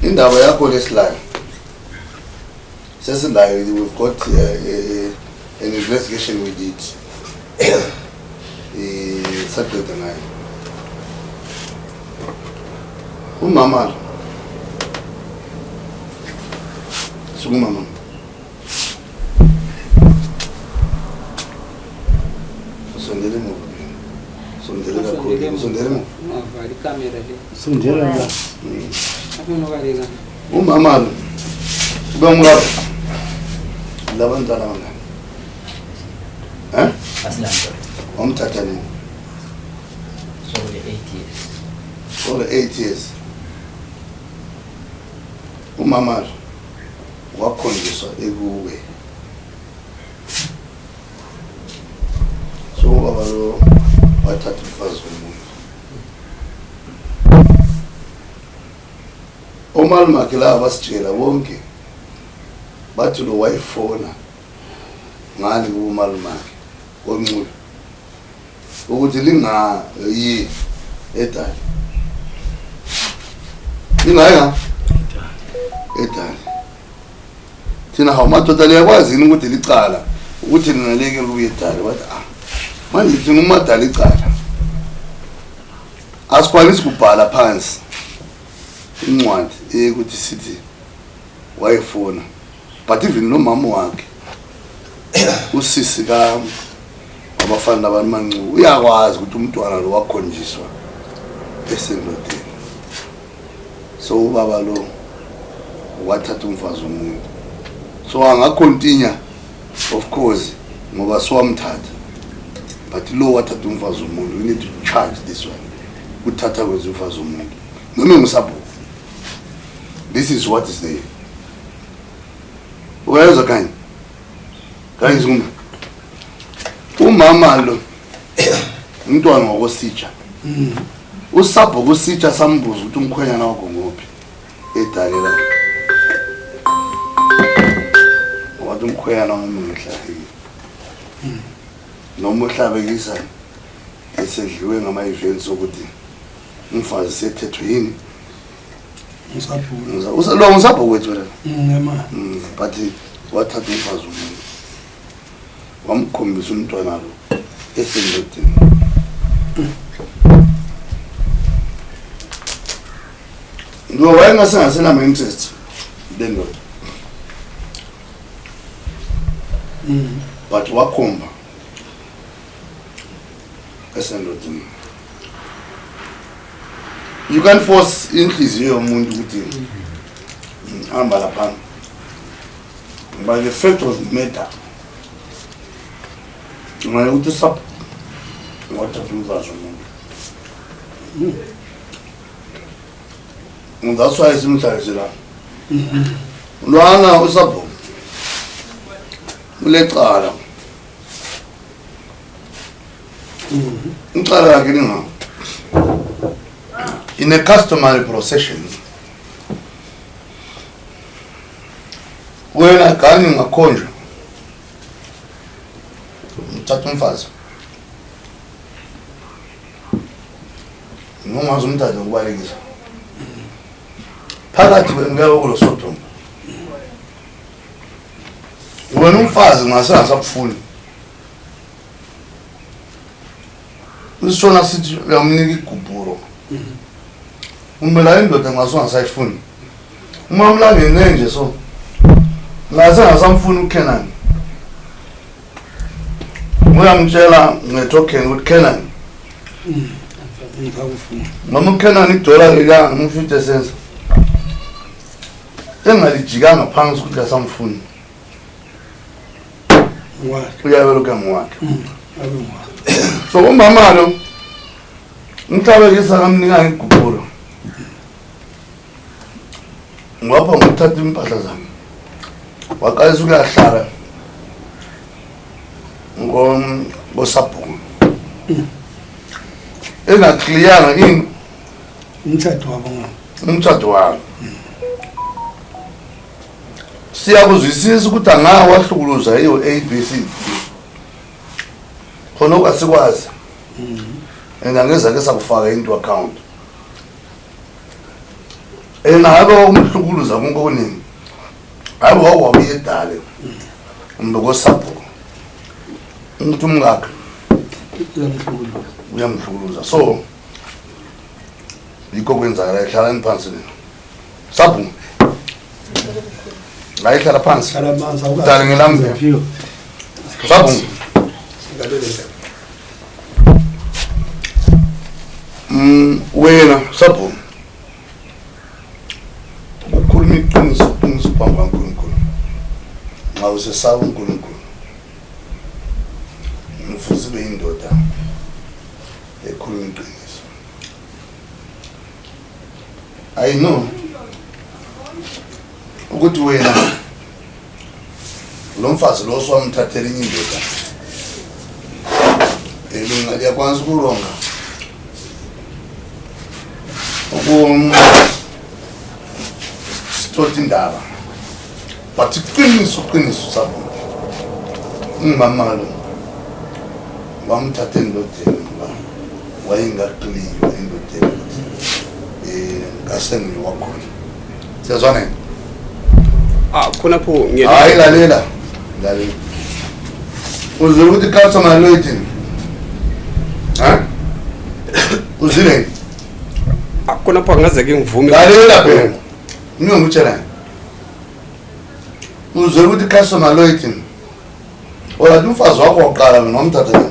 indaba yakho lesilayo sesilayo we've got an investigation we did Saturday night umama sungumama sondele mo sondele kakhulu sondele mo avali kamera le sondela la aphino kareka umama lo ubamngaba labantwana bangani Asilando. umthatha nini So the 8 years. for 8 years umama lo wakhonjiswa ekuwe so baba lo wathatha umfazi womuntu omalumakhe laba basitshela bonke bathi lo wayifona ngani kumalumakhe onculo ukuthi lingayi edali lingaya edali thina hawumadoda liyakwazi ukuthi licala ukuthi ninaleke kuye edali wathi manje thina umadala icala asikwanisi kubhala phansi incwadi ukuthi sithi wayefona but even nomama wakhe usisi ka abafana nabantu mancu uyakwazi ukuthi umntwana lo wakhonjiswa esendodeni so ubaba lo wathatha umfazi womuntu so angakontinue of course ngoba siwamthatha but lo wathatha umfazi womuntu we need to charge this one uthatha kwezimfazi womuntu noma ngusapho this is what is there uyezwa kanye kanye umama lo umntwana wakositsha usapho kusitsha sambuza ukuthi umkhwenyana wakho ngophi edalela wathi umkhwenyana wami ngihlahile noma uhlabekisa esedliwe ngama events ukuthi umfazi sethethwe yini lo ngusapho kwethu wena but wathatha umfazi womuntu wamkhombisa umntwana lo esendodeni lo wayengasengasela interest then lo but wakhomba esendodeni you can't force inhliziyo yomuntu ukuthi hamba lapha but the fact of the matter ngale ukuthi sap wathatha umfazi womuntu that's why simhlalisela la lwana usapho ulecala icala lakhe linga in a customary procession wena kanye ngakhonjwa uthatha umfazi nongazi umthatha ukubalekisa phakathi ngeke kulo Sodom wena umfazi ngasengasakufuni usishona sithi uyamnika igubhuro umbela indoda ngasengasayifuni uma mlangene nje so ngasengasamfuni uKenan uyamtshela ngetoken ukuthi Kenan mama uKenan idola lika ngumfite sense engalijikanga phansi ukuthi asamfuni uyabeluka mwakhe so umama lo umhlabekisa kamnika igubhuro ngapha nguthatha impahla zami waqalisa ukuyahlala ngosapho engaclearanga ini umthatho wabo siyakuzwisisa ukuthi angawa wahlukuluza iyo ABC khona okwasikwazi and angeza ke sakufaka into account ngabe umhlukuluza konke okuningi hayi wabuye edale umbekosapho umuntu umngakho uyamhlukuluza so yikho kwenzakala ehlalani phansi sapho la ihlala phansi dale ngelambe sapho wena sapho ukukhuluma iqiniso phambi kaNkulunkulu nxa usesaba uNkulunkulu ufuze ube indoda ekhuluma iqiniso. I know ukuthi wena lo mfazi lo swamthathela inye indoda elunga liyakwazi ukuronga sithola indaba but iqiniso sabo umama lo wamthatha endodeni wayengaqiliyo endodeni ngasengi wakhona siyazwana khona pho hayi lalela uzwe ukuthi customer loyalty uzile khona pho ngaze ke ngivume lalela phela ngiyongutshela uzwe ukuthi customer loyalty ola umfazi wakho oqala mina wamthatha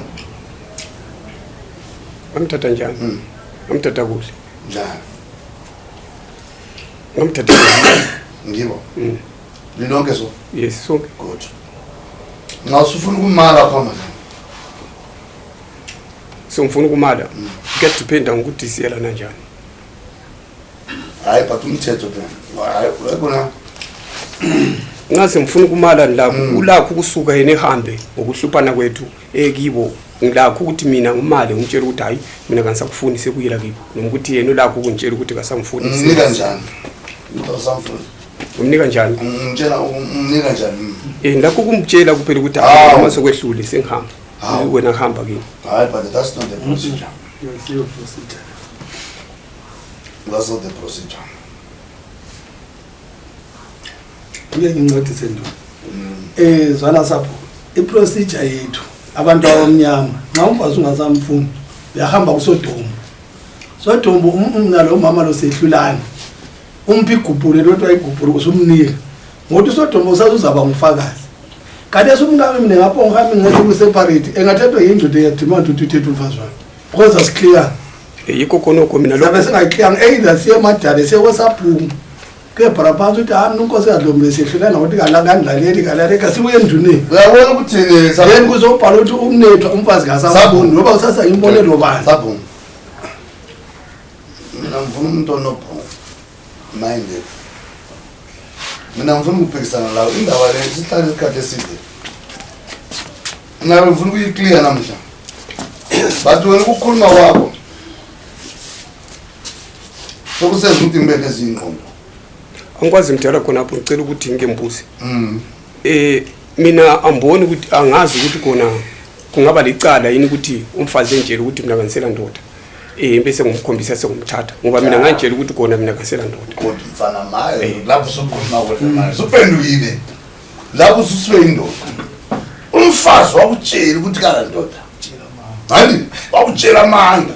amthatha njani amthatha kuhle njani ngamthatha ngibo lilonke so yes so good ngasufuna ukumala phama so ngifuna ukumala get depend ukuthi siyela kanjani hayi but umthetho phela hayi ukona ngase ngifuna ukumala la kulakho kusuka yena ehambe ngokuhluphana kwethu ekibo ngilakho ukuthi mina ngimali ngitshela ukuthi hayi mina kanisakufuni sekuyela kibo noma ukuthi yena ulakho ukungitshela ukuthi kasangifuni nika njani usamfuni umnika njani ngitshela umnika njani lakho kumtshela kuphela ukuthi hayi uma sekwehlule sengihamba wena hamba kini hayi but that's not the procedure that's not the procedure ngincedise ndo zwana sapho iprocedure yethu abantu abamnyama nxa umfazi ungasamfuni uyahamba kuSodoma umnalo umama lo sehlulana umphi igubhule lotwa igubhule usumnika ngothi uSodoma usazuzaba ngufakazi kanti esumngame mina ngapho ngihambe ngase ku separate engathathwa yindoda eyadimanda ukuthi uthethe umfazi wakhe because asiclear yikho khonoko mina lo bese ngayiclear either siye emadala siye kwaSaphuma ke paraphansi uthi hayi unkosi yaDlombe sehlulana ukuthi kalangandlaleli kalale kasibuye enduneni uyabona ukuthi yena kuzobhala ukuthi umnethwa umfazi ngasafuni ngoba usasa imbonelo bani sapho mina ngifuna umuntu onopho minded mina ngifuna ukuphikisana lawo indaba le sihlale isikhathi eside ngabe ngifuna ukuyiclear namhla but wena ukukhuluma kwakho sokusenza ukuthi ngibeke ezingqondo angikwazi ngithala khona lapho ngicela ukuthi ngembuzi mina amboni ukuthi angazi ukuthi khona kungaba licala yini ukuthi umfazi enjela ukuthi mina kanisela ndoda bese ngumkhombisa sengumthatha ngoba mina ngantshela ukuthi khona mina kanisela ndoda kodwa mfana maye lapho sokukhuluma kwethu maye suphendukile lapho ususibe indoda umfazi wakutshela ukuthi kala ndoda hayi wakutshela amanga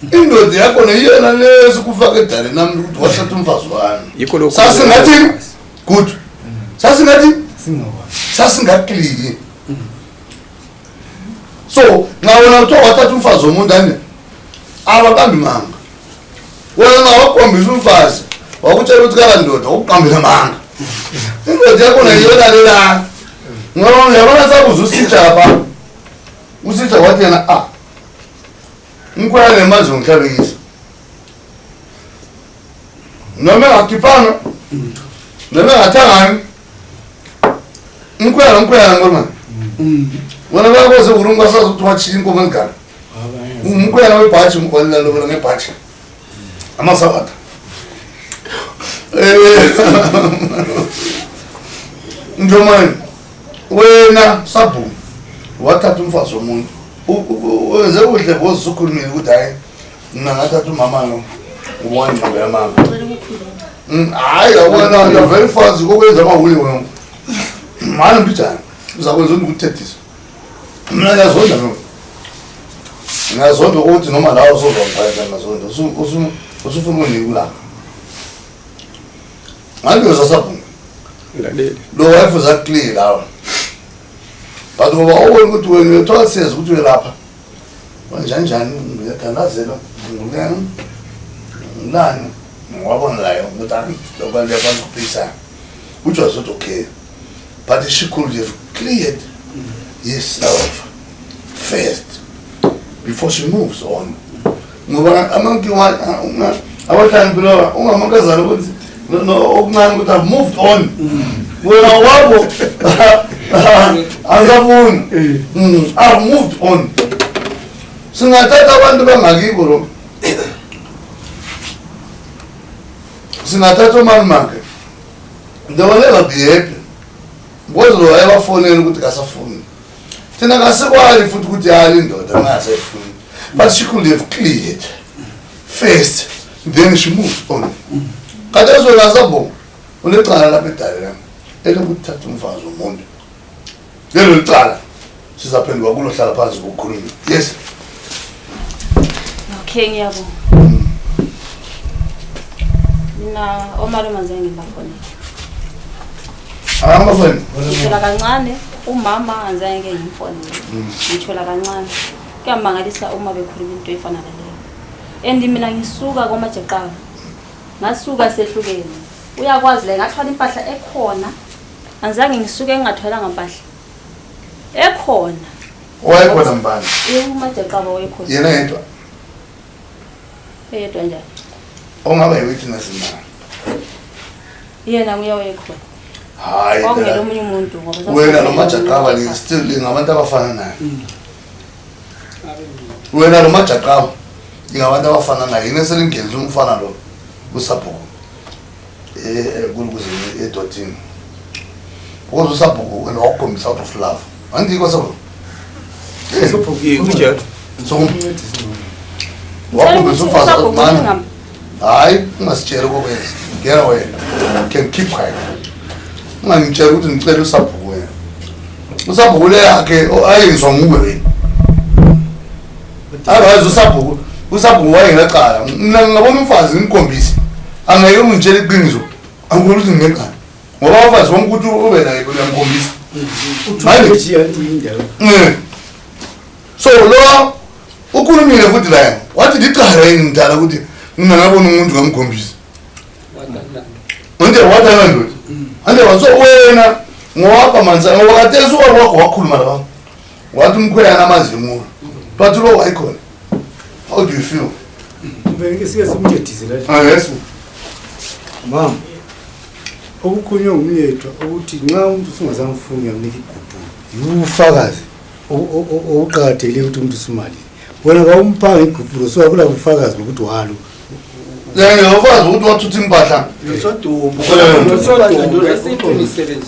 indoda yakho neyona leso kufaka edale nami ukuthi wasatha umfazi wami yikho lokho sasingathi good sasingathi sasingakliki so ngawona utho wathatha umfazi womuntu ane abaqambi manga wena wakhombisa umfazi wakutshela ukuthi kala ndoda ukuqambela manga indoda yakho neyona lela ngoba yabona sakuza usijapha usija wathi yena ngikwela nemazi ngihlabekisa noma ngakipana noma ngathangani ngikwela ngoma wona bakoze urungu asazi ukuthi wathi inkomo ngani ngikwela webhathi ngikholela lo ngebhathi amasabata njomani wena Sabu wathatha umfazi womuntu wenze kuhle bozukhulumile ukuthi hayi mina ngathatha umama lo uwani ngiyamanga hayi yabona you're very fast ukwenza amahuli wena manje mbijana uzakwenza ukuthethisa mina ngiyazonda mina ngiyazonda ukuthi noma lawo uzozongiphatha ngazonda usufuna unikula ngani uzasabhunga ngilalele lo wife uzakclear lawo but ngoba ubona ukuthi wena uyothola siyeza ukuthi uyelapha kanjani uyathandazela ngulani wabona layo ukuthi lokho liyakwazi ukuphisa which was not okay but she could have cleared herself first before she moves on ngoba abahlali bilo ungamakazana ukuthi okuncane ukuthi I've moved on wena wabo angafuni I've moved on singathatha abantu bangakibo lo singathatha umali makhe they will never be happy because lo ayibafonela ukuthi kasafuni thina kasekwali futhi ukuthi yali indoda ngasefuni but she could have cleared first then she moves on kanti ezolazabo ulecala lapha edaleni elokuthatha umfazi womuntu lelo licala sizaphendula kulo hlala phansi ukukhuluma yes okay ngiyabonga mina omalume azange ngibafone amafoni ngithola kancane umama azange ngimfone ngithola kancane kuyamangalisa uma bekhuluma into efana naleyo and mina ngisuka kwamajeqala ngasuka sehlukene uyakwazi la ngathwala impahla ekhona azange ngisuke ngingathwalanga impahla ekhona wayekhona mbani umajeqaba wayekhona yena yedwa yedwa njani ongaba yi-witness na yena nguye wayekhona hayi kwakungena omunye umuntu ngoba wena nomajaqaba ni still ngabantu abafana naye wena nomajaqaba ngabantu abafana naye yena selingeniza umfana lo usaphuko kulukuze edotini because usaphuko wena wakhombisa out of love andiko saphuko kunjalo so wakhombisa umfazi man hayi ungasitshela kokwenza ngena wena can keep quiet ungangitshela ukuthi ngicela usaphuko wena usaphuko le yakhe ayenzwa nguwe wena abazi usaphuko wayengaqala mina ngabona umfazi ngikhombisa angeke ungitshele iqiniso angikho ukuthi ngingekhala ngoba abafazi bonke ukuthi ube naye uyamkhombisa so lo ukhulumile futhi la wathi liqala yini ngidala ukuthi ngingabona umuntu ngamkhombisa nje wathi kanjani ande waso wena ngoba manza ngoba kade esuka kwakho wakhuluma la wathi umkhweyana amazimulo but lo wayikhona how do you feel Bengeke sike simncedise la. yes Mama. Okukhulunywa umyethu ukuthi nxa umuntu singazamfuni uyamnika igubhu. Ufakazi oqhakathekile ukuthi umuntu simali. Wena kawumphanga igubhu so akula ufakazi ukuthi walo. Yena ufazi ukuthi wathutha impahla Sodumbu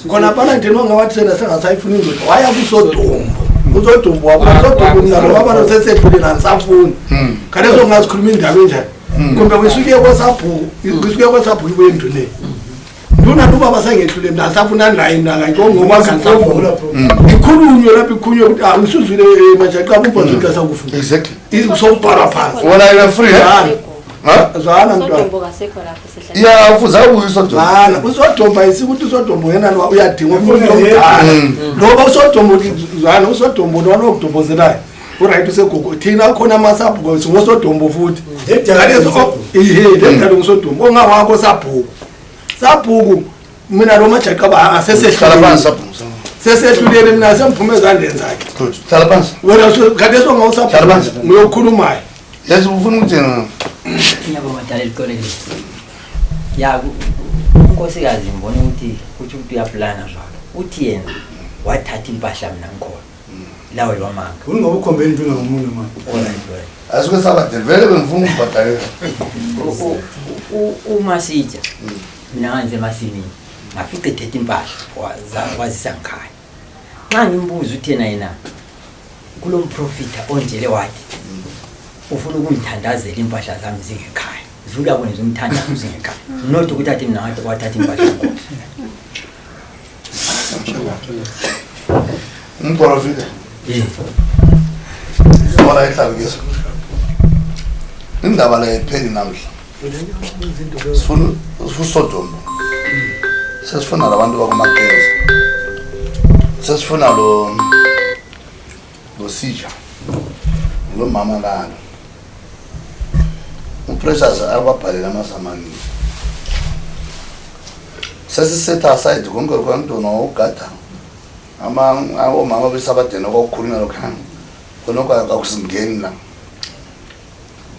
khona phana ndino ngawathena sengasayifuna indoda waya kusodumbu usodumbu wakusodumbu nalo baba nosesephule nansafuni kalezo ngazikhuluma indaba enjani kumbe wisuke kwasaphu wisuke kwasaphu ibendule nduna luba basengehlule nasafuna la indanga ngongoma kansafuna ikhulunywe lapha ikhunywe ukuthi usuzwile majaqa ubhozo xa sakufuna exactly izobhala phansi wona ina free zana mntwana Sodombo kasekho lapho sehlala ya ufuza ukuyisodwa bana usodomba isikuthi usodombo yena uyadinga umuntu omdala ngoba usodombo zana usodombo lona okudombozelayo uright usegogo thina khona amasabhuko singosodombo futhi ngalezo ndedala usodombo ongawakho sabhuku mina lo majaqa asesehlala phansi sesehlulele mina semphumeza andeni zakhe good hlala phansi wena kalezo ngawusabhuku ngoyokhulumayo yazi ufuna ukuthina Ngiyabonga dala likolele. Ya unkosikazi ngibona ukuthi uyaplana njalo. Uthi yena wathatha impahla mina ngikhona. Lawo lwamanga. Ungoba ukhombe into ngomunye manje. Alright. asike saba develop ngifuna ukubhadalela Uma sija. Mina ngenze masimini. Ngafica ethethe impahla wazisa ngikhaya. Nxa ngimbuza uthi yena kulomprofita onjele wathi ufuna ukungithandazela impahla zami zingekhaya uvula kwenza umthandazo usengekhaya not ukuthi athi mina kade kwathatha impahla yakho umprofita wala ihlabiso indaba la ipheli namhla sifuna uSodom sesifuna labantu bakuMakenza sesifuna lo Sija lo mama lana upressures ababhalela amasamani sesisetha aside konke kwanto nogada omama besabadena kokukhuluma lokhanga khonoko akusingeni la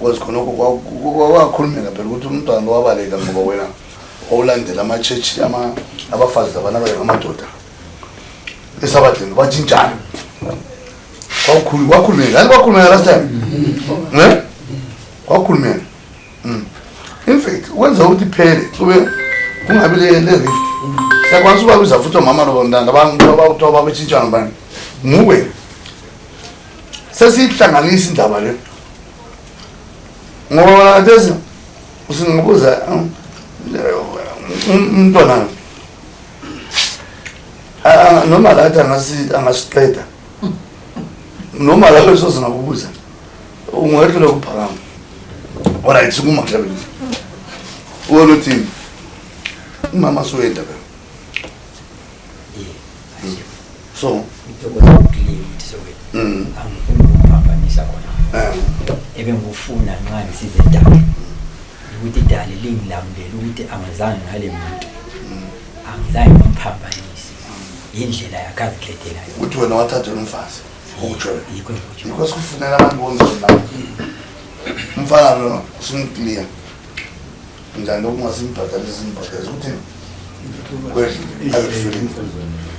khonoko kwakhulumeka phela ukuthi umntwana wabaleka ngoba wena owulandela ama-church abafazi labantu abangamadoda esabadeni batshintshana kwakhulumeka last time kwakhulumeka in fact wenza ukuthi iphele kube kungabi le rift siyakwanisa ubabiza futhi omama lobondanda abakuthiwa babetshintshana bani nguwe sesiyihlanganisa indaba le ngoba tesi usingibuza umntwana noma lathi angasiqeda noma lapho sozingakubuza ungayehlula ukuphakama alright sikuma mhlabeni wona uthini umama soyenda phela so angiphambanisa khona ebengufuna nxa ngisize idala ukuthi idala lingilambele ukuthi angazange ngale muntu angizange ngimphambanise indlela yakhe azikhethela yona ukuthi wena wathatha umfazi ukutshola yikho yikho sikufunela abantu bonke la umfana lo simclear njani okungasimphadalisa simphatheza ukuthi kwedlule ayifile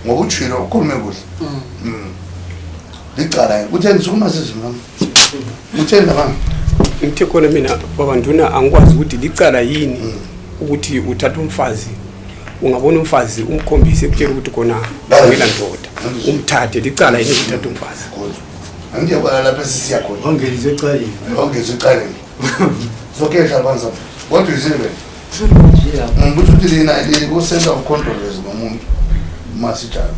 ngokutshilo ukukhulume kuhle licala utheni sukuma sizimama utheni labanga ngithe khona mina babanduna angikwazi ukuthi licala yini ukuthi uthatha umfazi ungabona umfazi umkhombise ekutshela ukuthi khona ngela ndoda umthathe licala yini ukuthatha umfazi angiyabala lapha sisiya khona ongezwe ecaleni sokehla banza what do you say ukuthi uthi lina ku-center of controversy nomuntu masijalo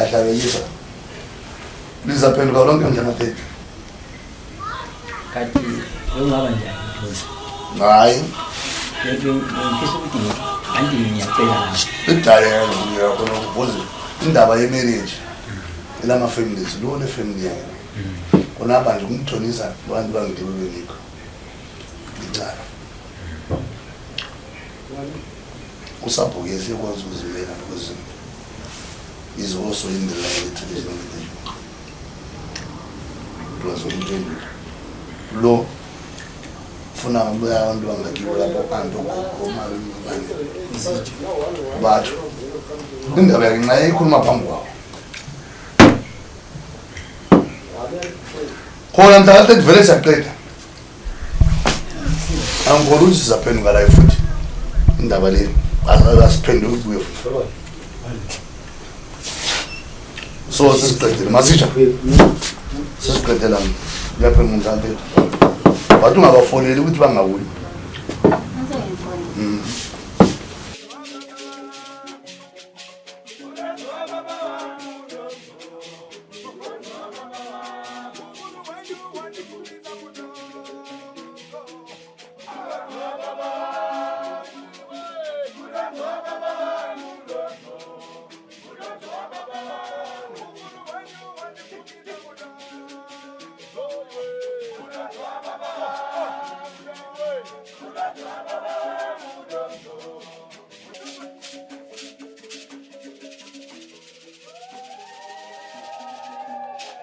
hlabelisa lizaphenduka lonke mhlanaphela kanti bekungaba njani hayi ngifisa ukuthi anti ngiyacela nami idayelo uyakhona ukubuza indaba yemarriage elama-families lo le-family yakhe khona abanje kumthonisa abantu bangidebebenikho licala usabhuke sekwazi ukuzimela because is also in the line of traditional religion plus umthembu lo funa abantu bangakibo lapho kanti okhomalo batho indaba yakhe nxa ikhuluma phambi kwawo khona mhlaka vele siyaqeda angikholwa ukuthi sizaphenduka la futhi indaba le asiphenduke kuyo futhi so sesiqedile masitsha sesiqedela lapha emuntu antethu bathi ungabafoneli ukuthi bangabuyi